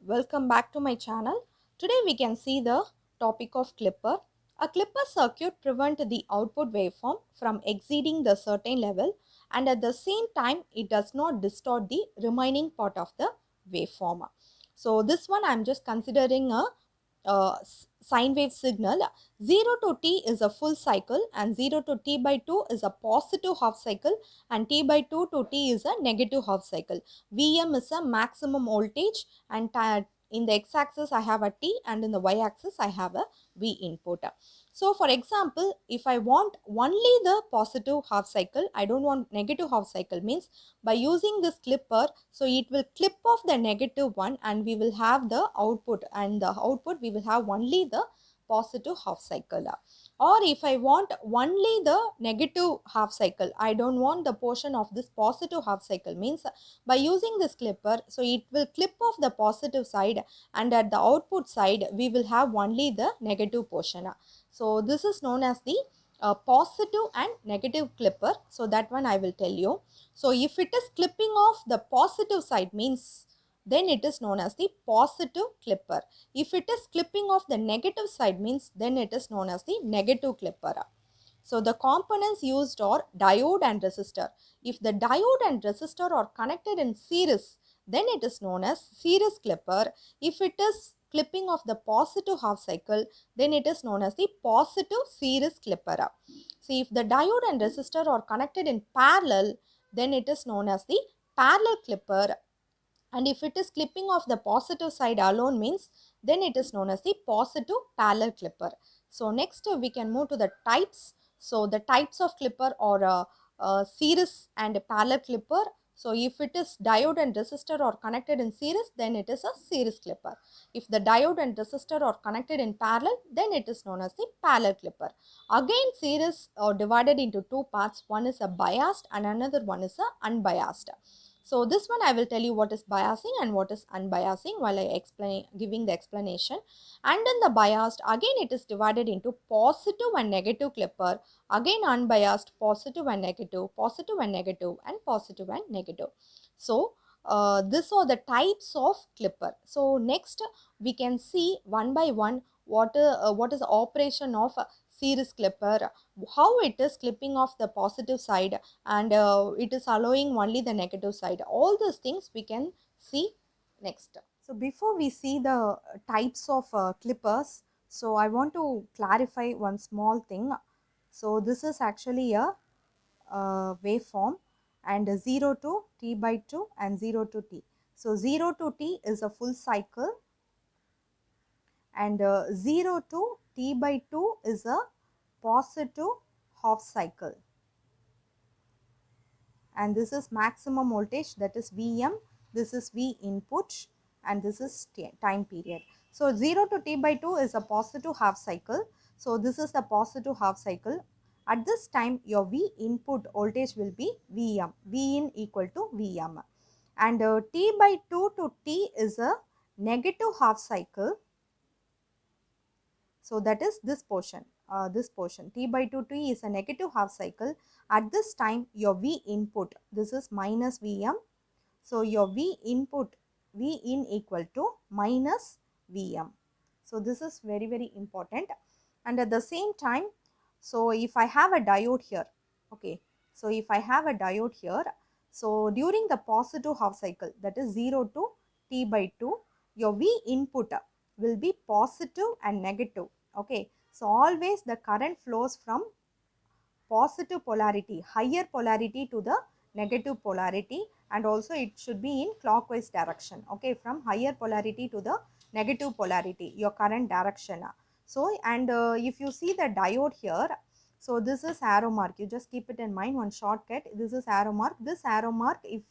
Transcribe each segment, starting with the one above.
Welcome back to my channel. Today we can see the topic of clipper. A clipper circuit prevents the output waveform from exceeding the certain level, and at the same time it does not distort the remaining part of the waveform. So this one I am just considering a sine wave signal. 0 to t is a full cycle and 0 to t by 2 is a positive half cycle and t by 2 to t is a negative half cycle. Vm is a maximum voltage and in the x-axis I have a t and in the y-axis I have a V input. So for example, if I want only the positive half cycle, I don't want negative half cycle, means by using this clipper, so it will clip off the negative one and we will have the output, and the output we will have only the positive half cycle. Or if I want only the negative half cycle, I don't want the portion of this positive half cycle, means by using this clipper, so it will clip off the positive side and at the output side we will have only the negative portion. So this is known as the positive and negative clipper. So that one I will tell you. So if it is clipping off the positive side, means then it is known as the positive clipper. If it is clipping off the negative side, means then it is known as the negative clipper. So the components used are diode and resistor. If the diode and resistor are connected in series, then it is known as series clipper. If it is clipping of the positive half cycle, then it is known as the positive series clipper. See, if the diode and resistor are connected in parallel, then it is known as the parallel clipper. And if it is clipping of the positive side alone, means then it is known as the positive parallel clipper. So next we can move to the types. So the types of clipper are series and parallel clipper. So if it is diode and resistor are connected in series, then it is a series clipper. If the diode and resistor are connected in parallel, then it is known as the parallel clipper. Again, series are divided into two parts. One is a biased and another one is a unbiased. So this one I will tell you what is biasing and what is unbiasing while I explain giving the explanation. And in the biased, again it is divided into positive and negative clipper. Again unbiased, positive and negative, positive and negative, and positive and negative. So these are the types of clipper. So next we can see one by one what is the operation of series clipper, how it is clipping off the positive side and it is allowing only the negative side. All those things we can see next. So before we see the types of clippers, so I want to clarify one small thing. So this is actually a waveform, and 0 to t by 2 and 0 to t. So 0 to t is a full cycle and 0 to t by 2 is a positive half cycle, and this is maximum voltage, that is Vm, this is V input, and this is time period. So 0 to t by 2 is a positive half cycle. So this is the positive half cycle. At this time your V input voltage will be Vm, V in equal to Vm, and t by 2 to t is a negative half cycle. So that is this portion, t by 2 t is a negative half cycle. At this time your V input, this is minus Vm. So your V input, V in equal to minus Vm. So this is very, very important. And at the same time, so if I have a diode here, okay, so if I have a diode here, so during the positive half cycle, that is 0 to t by 2, your V input will be positive and negative. Okay, so always the current flows from positive polarity, higher polarity to the negative polarity, and also it should be in clockwise direction. Okay, from higher polarity to the negative polarity, your current direction. So and if you see the diode here, so this is arrow mark, you just keep it in mind, one shortcut, this is arrow mark. This arrow mark, if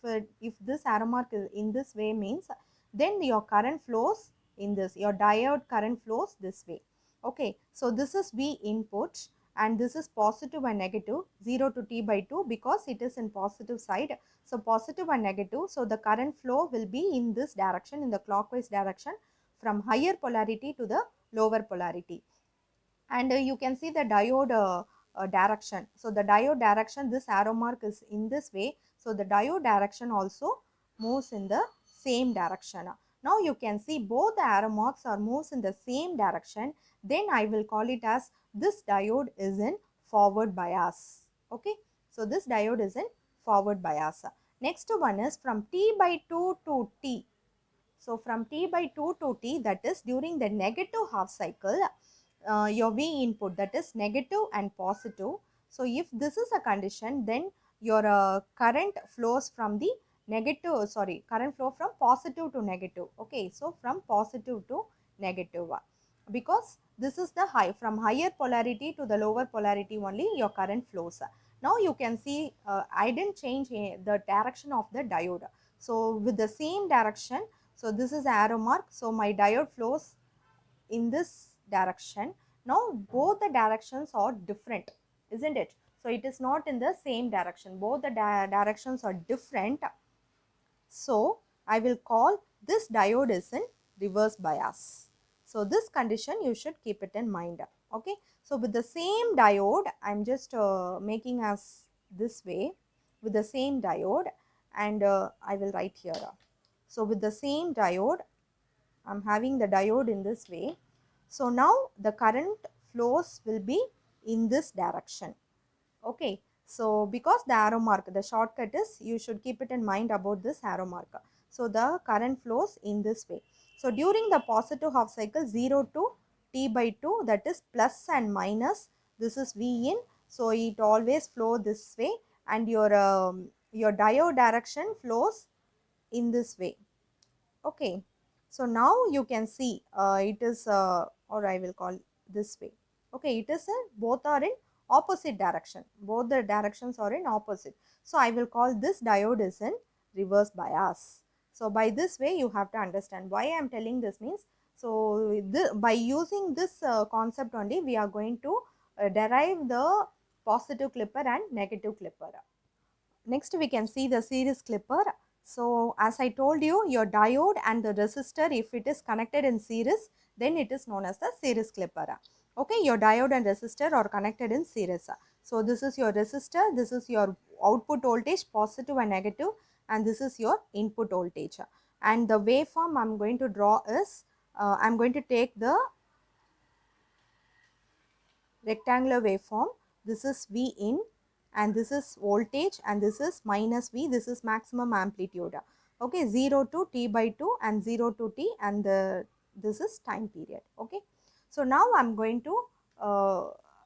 this arrow mark is in this way, means then your current flows in this, your diode current flows this way. Okay, so this is V input and this is positive and negative, 0 to t by 2, because it is in positive side. So positive and negative, so the current flow will be in this direction, in the clockwise direction, from higher polarity to the lower polarity. And you can see the diode direction. So the diode direction, this arrow mark is in this way, so the diode direction also moves in the same direction. Now you can see both the arrow marks are moves in the same direction. Then I will call it as this diode is in forward bias. Okay, so this diode is in forward bias. Next one is from T by 2 to T. So from T by 2 to T, that is during the negative half cycle, your V input, that is negative and positive. So if this is a condition, then your current flows from the negative, sorry, current flow from positive to negative. Okay, so from positive to negative, because this is the high, from higher polarity to the lower polarity only your current flows. Now you can see I didn't change the direction of the diode. So with the same direction, so this is arrow mark, so my diode flows in this direction. Now both the directions are different, isn't it? So it is not in the same direction, both the directions are different. So I will call this diode is in reverse bias. So this condition you should keep it in mind. Okay, so with the same diode, I'm just making as this way with the same diode, and I will write here. So with the same diode, I'm having the diode in this way. So now the current flows will be in this direction. Okay, so because the arrow mark, the shortcut is, you should keep it in mind about this arrow mark. So the current flows in this way. So during the positive half cycle 0 to T by 2, that is plus and minus, this is V in. So it always flow this way, and your diode direction flows in this way. Okay, so now you can see it is or I will call this way. Okay, it is both are in opposite direction, both the directions are in opposite. So I will call this diode is in reverse bias. So by this way you have to understand why I am telling this means, so by using this concept only we are going to derive the positive clipper and negative clipper. Next we can see the series clipper. So as I told you, your diode and the resistor, if it is connected in series, then it is known as the series clipper. Okay, your diode and resistor are connected in series. So this is your resistor, this is your output voltage, positive and negative, and this is your input voltage. And the waveform I am going to draw is, I am going to take the rectangular waveform. This is V in, and this is voltage, and this is minus V, this is maximum amplitude. Okay, 0 to T by 2 and 0 to T, and this is time period. Okay, so now I am going to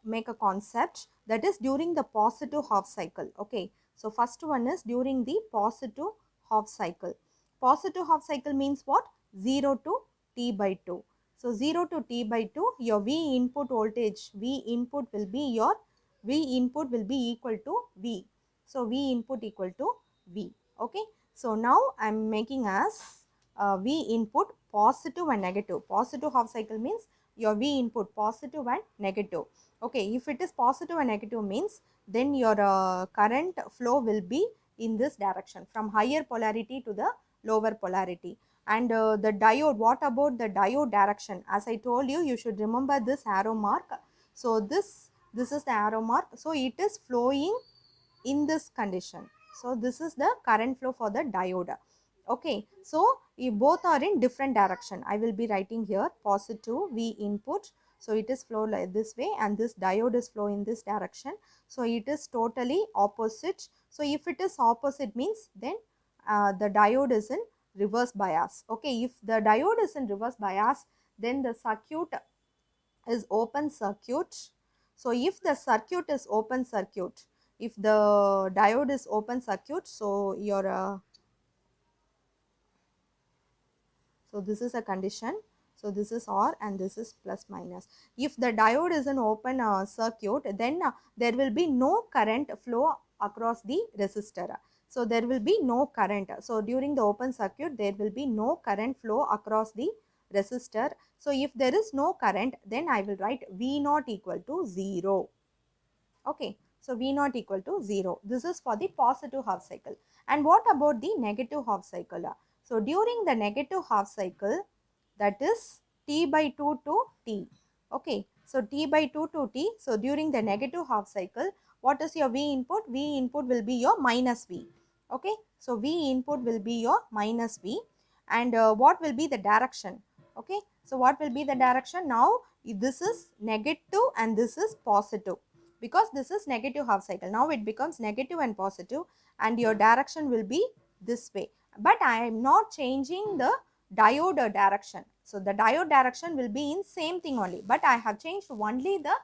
make a concept, that is during the positive half cycle. Okay, so first one is during the positive half cycle. Positive half cycle means what? 0 to T by 2. So 0 to T by 2, your V input voltage, V input will be equal to V. So V input equal to V. Okay. So now I am making as V input positive and negative. Positive half cycle means your V input positive and negative. Okay. If it is positive and negative means, then your current flow will be in this direction, from higher polarity to the lower polarity. And the diode, what about the diode direction? As I told you, you should remember this arrow mark. So this is the arrow mark. So it is flowing in this condition. So this is the current flow for the diode. Okay, so you both are in different direction. I will be writing here positive V input. So it is flow like this way, and this diode is flow in this direction. So it is totally opposite. So if it is opposite means, then the diode is in reverse bias. Okay, if the diode is in reverse bias, then the circuit is open circuit. So if the circuit is open circuit, if the diode is open circuit, so your so this is a condition. So this is R and this is plus minus. If the diode is an open circuit, then there will be no current flow across the resistor. So there will be no current. So during the open circuit, there will be no current flow across the resistor. So if there is no current, then I will write V naught equal to 0. Okay, so V naught equal to 0. This is for the positive half cycle. And what about the negative half cycle? So during the negative half cycle, that is T by 2 to T. Okay, so T by 2 to T. So during the negative half cycle, what is your V input? V input will be your minus V. Okay, so V input will be your minus V. and what will be the direction? Okay, so what will be the direction? Now this is negative and this is positive, because this is negative half cycle. Now it becomes negative and positive, and your direction will be this way. But I am not changing the diode direction. So the diode direction will be in same thing only, but I have changed only the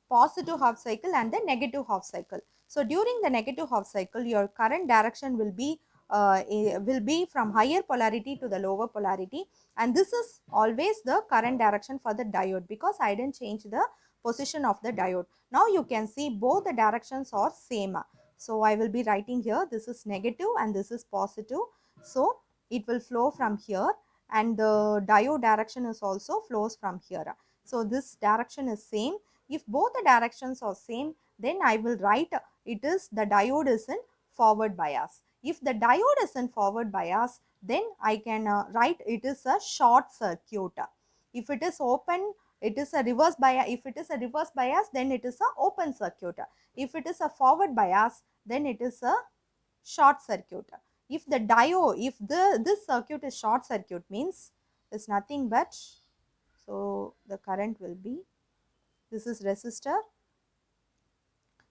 positive half cycle and the negative half cycle. So during the negative half cycle, your current direction will be from higher polarity to the lower polarity, and this is always the current direction for the diode, because I didn't change the position of the diode. Now you can see both the directions are same. So I will be writing here, this is negative and this is positive. So it will flow from here, and the diode direction is also flows from here. So this direction is same. If both the directions are same, then I will write it is the diode is in forward bias. If the diode is in forward bias, then I can write it is a short circuit. If it is open, it is a reverse bias. If it is a reverse bias, then it is a open circuit. If it is a forward bias, then it is a short circuit. If the diode, if this circuit is short circuit, means is nothing but, so the current will be, this is resistor.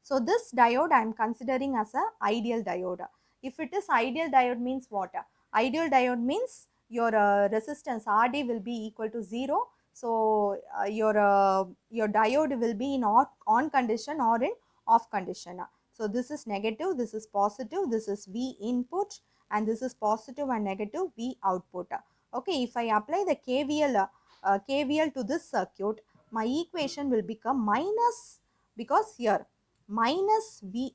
So this diode I am considering as a ideal diode. If it is ideal diode means what? Ideal diode means your resistance RD will be equal to 0. So your diode will be in on condition or in off condition. So this is negative, this is positive, this is V input, and this is positive and negative V output. Okay, if I apply the KVL to this circuit, my equation will become minus, because here minus Vi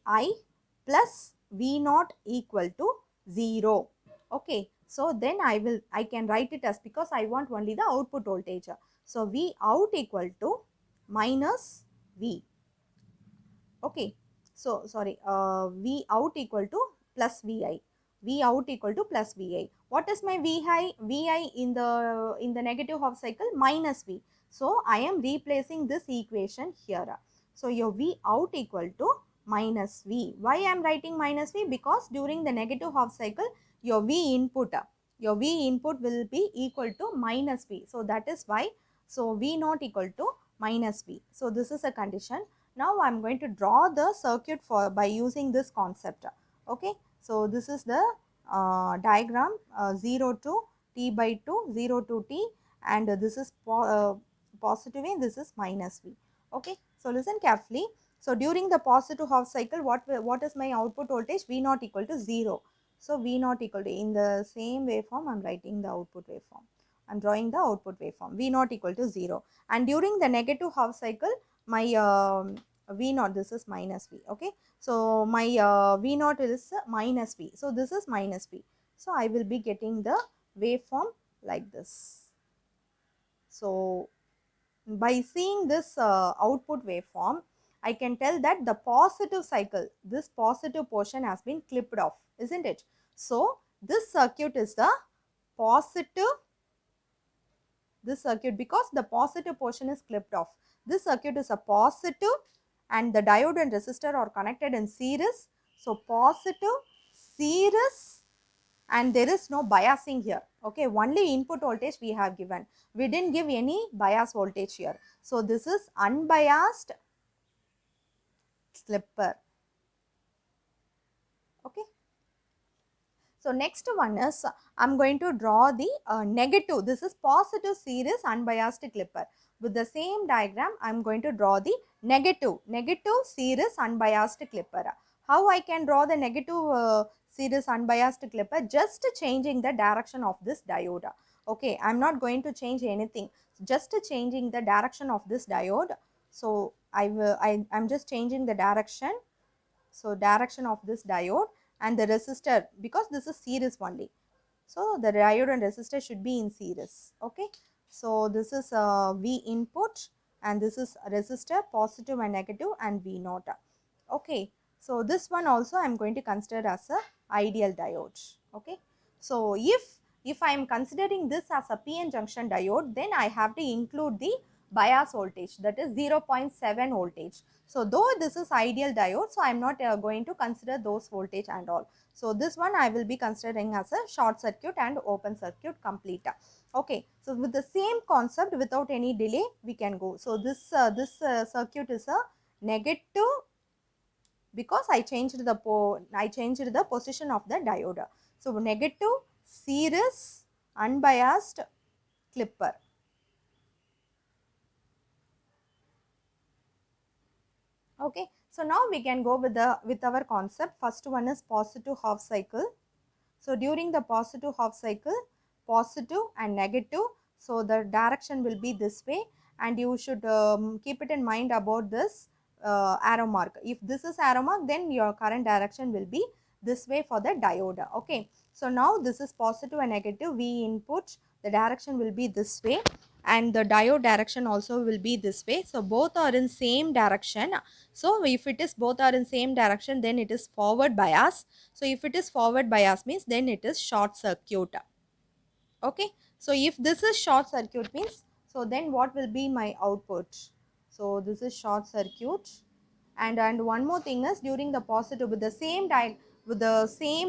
plus V naught equal to 0. Okay, so then I can write it as, because I want only the output voltage. So V out equal to minus V. Okay, so sorry, V out equal to plus Vi. V out equal to plus Vi. What is my Vi? Vi in the negative half cycle, minus V. So I am replacing this equation here. So your V out equal to minus V. Why I am writing minus V? Because during the negative half cycle, your V input will be equal to minus V. So that is why. So V not equal to minus V. So this is a condition. Now I am going to draw the circuit for by using this concept. Okay, so this is the diagram, 0 to T by 2, 0 to T, and this is positive V, this is minus V. Okay, so listen carefully. So during the positive half cycle, what is my output voltage? V naught equal to 0. So V naught equal to, in the same waveform I am writing the output waveform. I am drawing the output waveform, V naught equal to 0. And during the negative half cycle, my V naught, this is minus V. Okay, so my V naught is minus V. So this is minus V. So I will be getting the waveform like this. So by seeing this output waveform, I can tell that the positive cycle, this positive portion has been clipped off, isn't it? So this circuit is the positive, this circuit, because the positive portion is clipped off. This circuit is a positive, and the diode and resistor are connected in series. So positive, series, and there is no biasing here. Okay, only input voltage we have given. We didn't give any bias voltage here. So this is unbiased clipper. Okay. So next one is, I am going to draw the negative. This is positive series unbiased clipper. With the same diagram, I am going to draw the negative series unbiased clipper. How I can draw the negative series unbiased clipper? Just changing the direction of this diode. Okay, I am not going to change anything. Just changing the direction of this diode. So I am just changing the direction. So direction of this diode and the resistor, because this is series only. So the diode and resistor should be in series. Okay. So this is V input, and this is resistor, positive and negative, and V naught. Okay. So this one also I am going to consider as a ideal diode. Okay. So if I am considering this as a PN junction diode, then I have to include the bias voltage, that is 0.7 voltage. So though this is ideal diode, so I am not going to consider those voltage and all. So this one I will be considering as a short circuit and open circuit complete. Okay, so with the same concept, without any delay, we can go. So this circuit is a negative, because I changed the position of the diode. So negative series unbiased clipper. Okay, so now we can go with our concept. First one is positive half cycle. So during the positive half cycle, positive and negative, so the direction will be this way, and you should keep it in mind about this arrow mark. If this is arrow mark, then your current direction will be this way for the diode. Okay, so now this is positive and negative. V input, the direction will be this way, and the diode direction also will be this way. So both are in same direction. So if it is both are in same direction, then it is forward bias. So if it is forward bias means then it is short circuit. Okay, so if this is short circuit means, so then what will be my output? So this is short circuit, and one more thing is, during the positive, with the same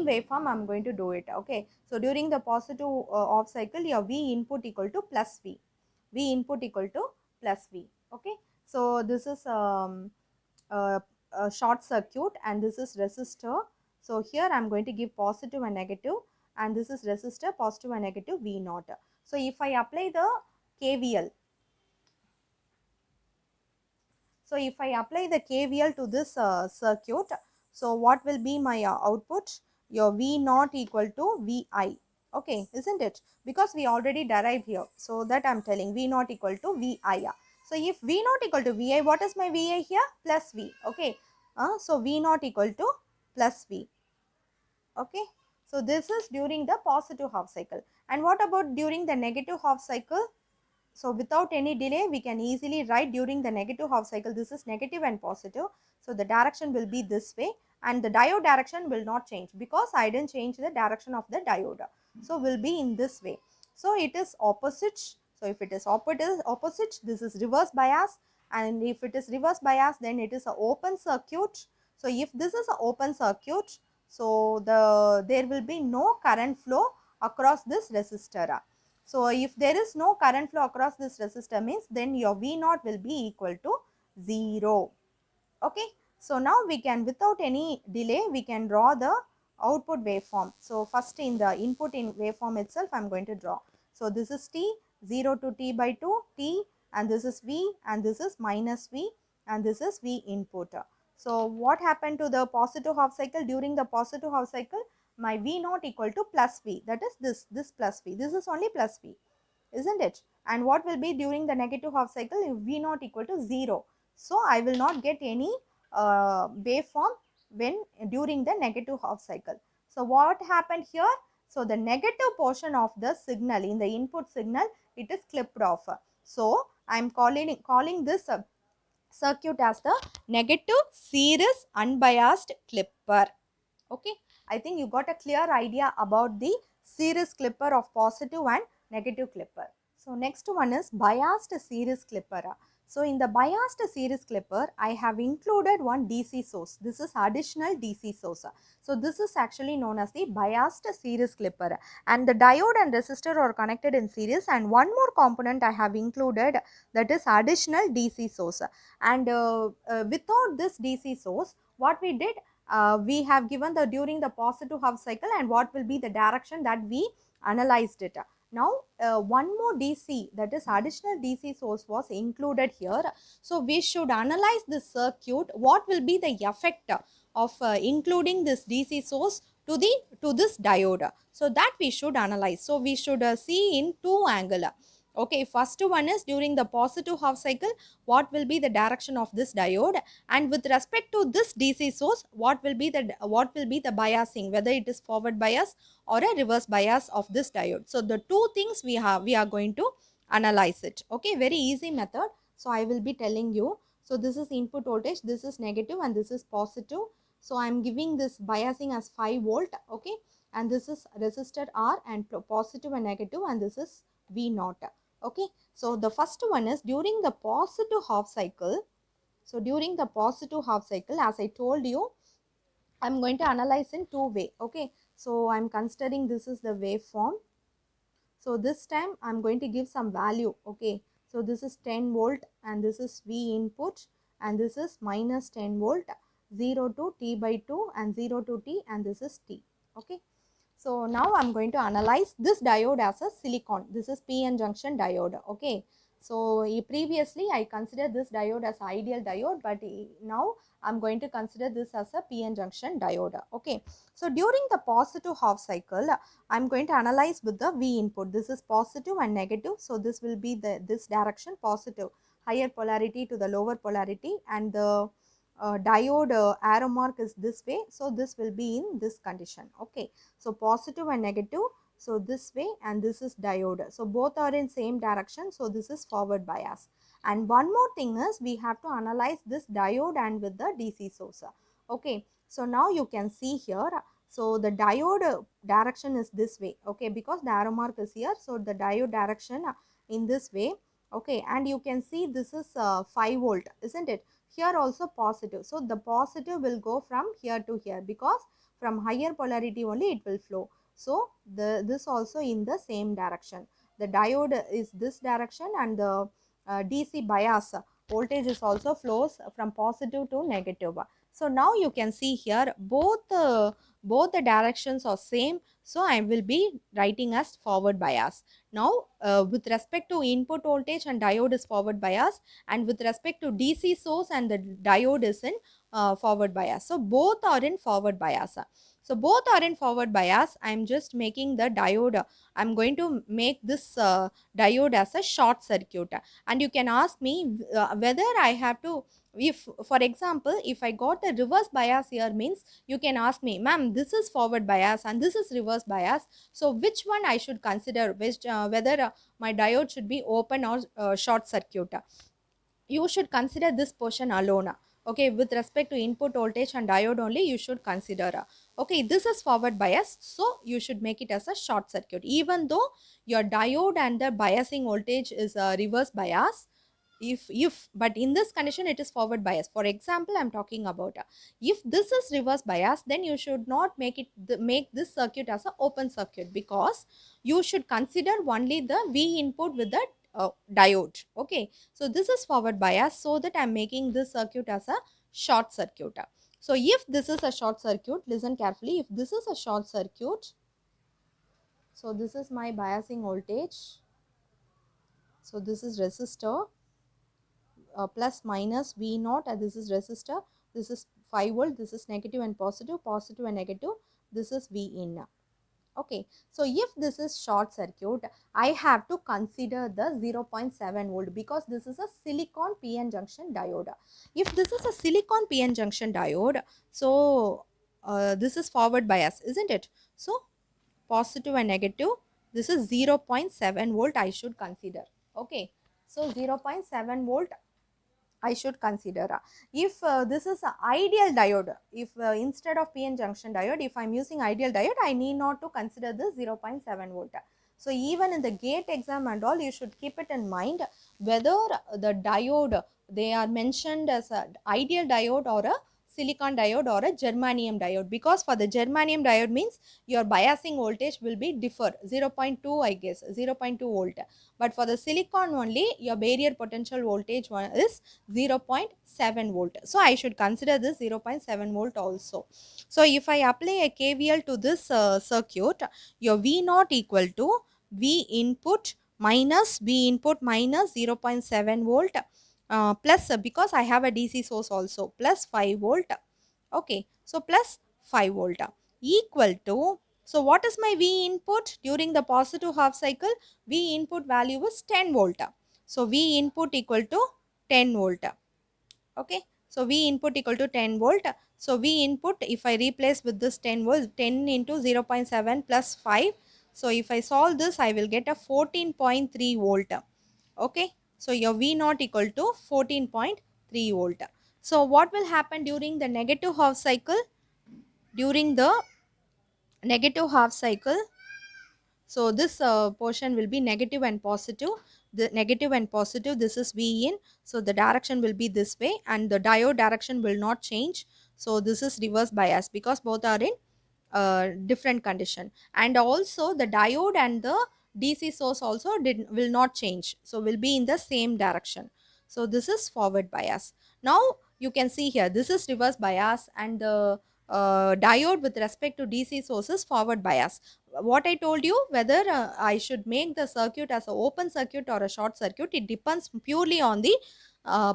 waveform I'm going to do it. Okay, so during the positive off cycle, your V input equal to plus V input equal to plus V. Okay, so this is a short circuit, and this is resistor. So here I'm going to give positive and negative, and this is resistor, positive and negative V naught. So if I apply the KVL, so if I apply the KVL to this circuit, so what will be my output? Your V naught equal to VI. Okay, isn't it? Because we already derived here. So that I'm telling V naught equal to VI. So if V naught equal to VI, what is my VI here? Plus V. Okay. So V naught equal to plus V. Okay. So this is during the positive half cycle. And what about during the negative half cycle? So without any delay, we can easily write during the negative half cycle, this is negative and positive. So the direction will be this way, and the diode direction will not change because I didn't change the direction of the diode. So will be in this way. So it is opposite. So if it is opposite, this is reverse bias, and if it is reverse bias, then it is an open circuit. So if this is an open circuit, so there will be no current flow across this resistor. So if there is no current flow across this resistor means, then your V naught will be equal to 0. Okay. So now we can, without any delay, we can draw the output waveform. So first in the input in waveform itself, I am going to draw. So this is T, 0 to T by 2, T, and this is V, and this is minus V, and this is V input. So what happened to the positive half cycle? During the positive half cycle, my V naught equal to plus V, that is this plus V, this is only plus V, isn't it? And what will be during the negative half cycle? If V naught equal to 0, so I will not get any waveform when during the negative half cycle. So what happened here? So the negative portion of the signal in the input signal, it is clipped off. So I am calling this circuit as the negative series unbiased clipper. Okay, I think you got a clear idea about the series clipper of positive and negative clipper. So next one is biased series clipper. So in the biased series clipper, I have included one DC source. This is additional DC source. So this is actually known as the biased series clipper, and the diode and resistor are connected in series, and one more component I have included, that is additional DC source. And without this DC source, what we did, we have given the during the positive half cycle and what will be the direction that we analyzed it. Now one more DC, that is additional DC source, was included here. So we should analyze this circuit, what will be the effect of including this DC source to this diode. So that we should analyze. So we should see in two angle. Okay, first one is during the positive half cycle, what will be the direction of this diode, and with respect to this DC source, what will be the biasing, whether it is forward bias or a reverse bias of this diode. So the two things we are going to analyze it. Okay, very easy method. So I will be telling you. So this is input voltage, this is negative, and this is positive. So I am giving this biasing as 5 volt. Okay, and this is resistor R, and positive and negative, and this is V naught. Okay, so the first one is during the positive half cycle. So during the positive half cycle, as I told you, I'm going to analyze in two way. Okay, so I'm considering this is the waveform. So this time I'm going to give some value. Okay, so this is 10 volt and this is V input and this is minus 10 volt, 0 to T by 2 and 0 to T, and this is T. Okay, so now I'm going to analyze this diode as a silicon. This is PN junction diode. Okay, so previously I considered this diode as ideal diode, but now I'm going to consider this as a PN junction diode. Okay, so during the positive half cycle, I'm going to analyze with the V input. This is positive and negative. So this will be this direction positive, higher polarity to the lower polarity, and the diode arrow mark is this way. So this will be in this condition. Okay, so positive and negative. So this way, and this is diode. So both are in same direction. So this is forward bias. And one more thing is we have to analyze this diode and with the DC source. Okay, so now you can see here. So the diode direction is this way. Okay, because the arrow mark is here. So the diode direction in this way. Okay, and you can see this is 5 volt, isn't it? Here also positive. So the positive will go from here to here because from higher polarity only it will flow. So this also in the same direction. The diode is this direction, and the DC bias voltage is also flows from positive to negative. So now you can see here both the directions are same. So I will be writing as forward bias. Now with respect to input voltage and diode is forward bias, and with respect to DC source and the diode is in forward bias. So both are in forward bias. So both are in forward bias. I'm just making the diode. I'm going to make this diode as a short circuit. And you can ask me whether I have to, if for example, if I got the reverse bias here means, you can ask me, ma'am, this is forward bias and this is reverse bias. So which one I should consider, which whether my diode should be open or short circuit. You should consider this portion alone. Okay, with respect to input voltage and diode only you should consider. Okay, this is forward bias, so you should make it as a short circuit even though your diode and the biasing voltage is a reverse bias. If but in this condition it is forward bias. For example, I'm talking about if this is reverse bias, then you should not make it make this circuit as an open circuit, because you should consider only the V input with the diode. Okay, so this is forward bias, so that I'm making this circuit as a short circuit. So if this is a short circuit, listen carefully, if this is a short circuit, so this is my biasing voltage. So this is resistor, plus minus V naught, and this is resistor. This is 5 volt, this is negative and positive, positive and negative, this is V in. Okay, so if this is short circuit, I have to consider the 0.7 volt, because this is a silicon PN junction diode. If this is a silicon PN junction diode, so this is forward bias, isn't it? So positive and negative, this is 0.7 volt I should consider. Okay, so 0.7 volt I should consider. If this is an ideal diode, if instead of PN junction diode, if I am using ideal diode, I need not to consider this 0.7 volt. So even in the gate exam and all, you should keep it in mind whether the diode, they are mentioned as an ideal diode or a silicon diode or a germanium diode, because for the germanium diode means your biasing voltage will be differ 0.2, I guess 0.2 volt, but for the silicon only your barrier potential voltage one is 0.7 volt. So I should consider this 0.7 volt also. So if I apply a KVL to this circuit, your V naught equal to V input minus V input minus 0.7 volt plus because I have a DC source also, plus 5 volt. Okay, so plus 5 volt equal to, so what is my V input during the positive half cycle? V input value is 10 volt. So V input equal to 10 volt. Okay, so V input equal to 10 volt. So V input, if I replace with this 10 volt, 10 into 0.7 plus 5. So if I solve this, I will get a 14.3 volt. Okay, so your V naught equal to 14.3 volt. So what will happen during the negative half cycle? During the negative half cycle, So this portion will be negative and positive. The negative and positive, this is V in. So the direction will be this way and the diode direction will not change. So this is reverse bias because both are in different condition. And also the diode and the DC source also will not change. So will be in the same direction. So this is forward bias. Now you can see here, this is reverse bias and the diode with respect to DC source is forward bias. What I told you, whether I should make the circuit as an open circuit or a short circuit, it depends purely on the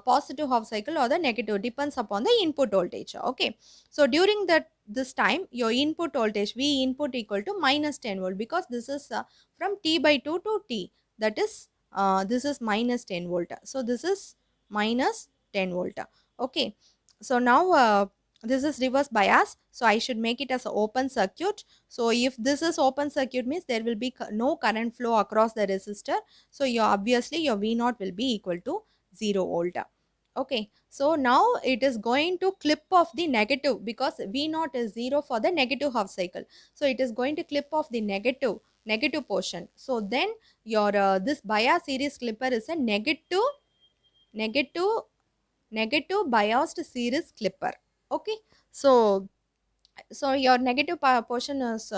positive half cycle or the negative, depends upon the input voltage. Okay, so during that this time your input voltage V input equal to minus 10 volt because this is from T by 2 to T, that is this is minus 10 volt. So this is minus 10 volt. Okay, so now this is reverse bias, so I should make it as an open circuit. So if this is open circuit means there will be no current flow across the resistor. So your obviously your V naught will be equal to 0 volt. Okay, so now it is going to clip off the negative because V naught is 0 for the negative half cycle. So it is going to clip off the negative portion. So then your this bias series clipper is a negative negative biased series clipper. Okay, so your negative portion is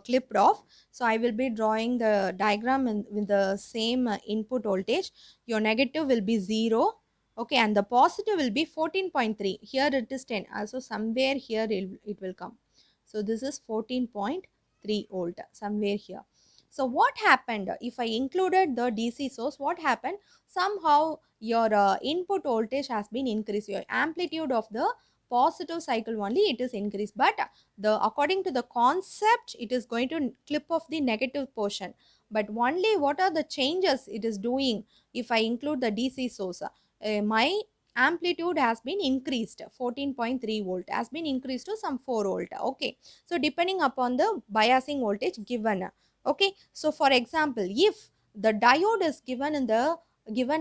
clipped off. So I will be drawing the diagram with the same input voltage. Your negative will be 0. Okay, and the positive will be 14.3. Here it is 10. Also somewhere here it will come. So this is 14.3 volt somewhere here. So what happened if I included the DC source? What happened? Somehow your input voltage has been increased. Your amplitude of the positive cycle only it is increased, but the according to the concept it is going to clip off the negative portion. But only what are the changes it is doing if I include the DC source? My amplitude has been increased, 14.3 volt has been increased to some 4 volt. Okay, so depending upon the biasing voltage given. Okay, so for example, if the diode is given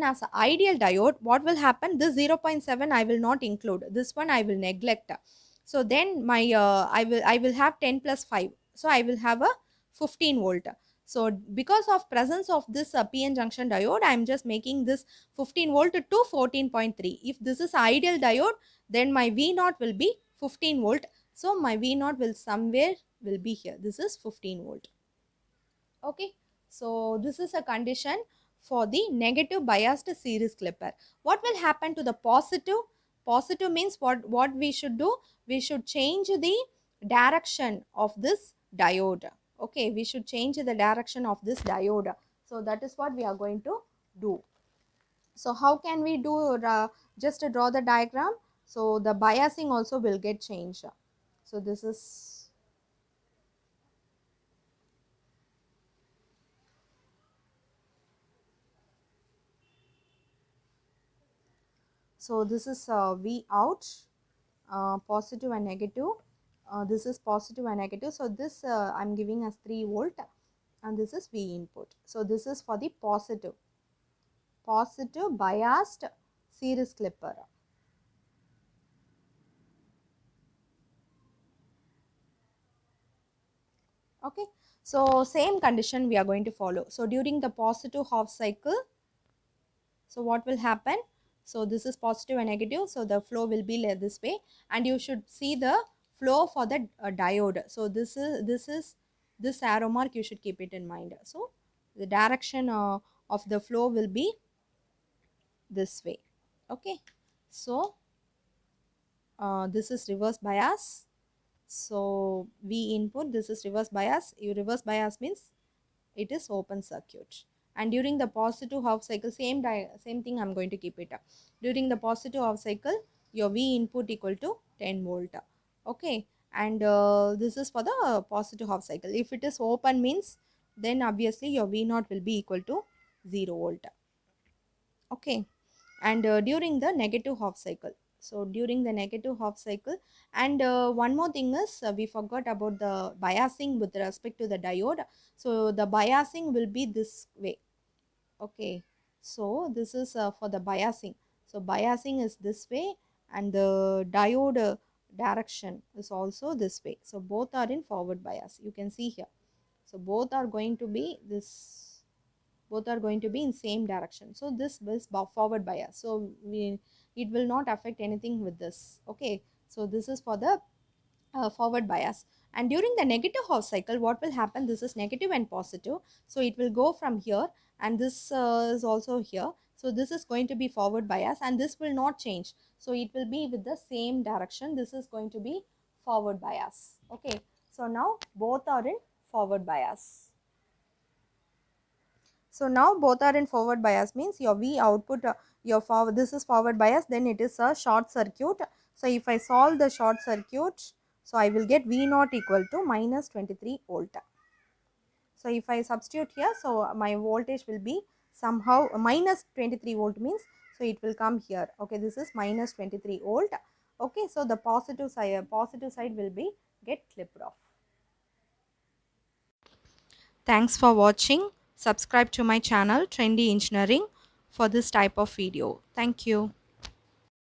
as an ideal diode, what will happen? This 0.7 I will not include, this one I will neglect. So then my I will have 10 plus 5, so I will have a 15 volt. So because of presence of this PN junction diode, I am just making this 15 volt to 14.3. If this is ideal diode, then my V naught will be 15 volt. So my V naught will somewhere will be here, this is 15 volt. Okay, so this is a condition for the negative biased series clipper. What will happen to the positive? Positive means what we should do? We should change the direction of this diode. Okay, we should change the direction of this diode. So that is what we are going to do. So how can we do? Just to draw the diagram. So the biasing also will get changed. So this is, so this is V out, positive and negative. This is positive and negative. So this I'm giving as 3 volt and this is V input. So this is for the positive biased series clipper. Okay, so same condition we are going to follow. So during the positive half cycle, so what will happen? So this is positive and negative, so the flow will be like this way, and you should see the flow for the diode. So this arrow mark, you should keep it in mind. So the direction of the flow will be this way. Okay, so this is reverse bias. So V input, this is reverse bias. You reverse bias means it is open circuit. And during the positive half cycle, same thing I'm going to keep it up. During the positive half cycle, your V input equal to 10 volt. Okay, and this is for the positive half cycle. If it is open means, then obviously your V naught will be equal to 0 volt. Okay, and during the negative half cycle, so during the negative half cycle, and one more thing is we forgot about the biasing with respect to the diode. So the biasing will be this way. Okay, so this is for the biasing. So biasing is this way and the diode direction is also this way. So both are in forward bias, you can see here. So both are going to be this, both are going to be in same direction. So this is forward bias. So it will not affect anything with this. Okay. So this is for the forward bias. And during the negative half cycle, what will happen? This is negative and positive. So it will go from here, and this is also here. So this is going to be forward bias, and this will not change. So it will be with the same direction. This is going to be forward bias. Okay. So now both are in forward bias. So now both are in forward bias means your V output, your forward, this is forward bias, then it is a short circuit. So if I solve the short circuit, so I will get V naught equal to minus 23 volt. So if I substitute here, so my voltage will be somehow minus 23 volt means, so it will come here. Okay, this is minus 23 volt. Okay, so the positive side will be get clipped off. Thanks for watching. Subscribe to my channel Trendy Engineering for this type of video. Thank you.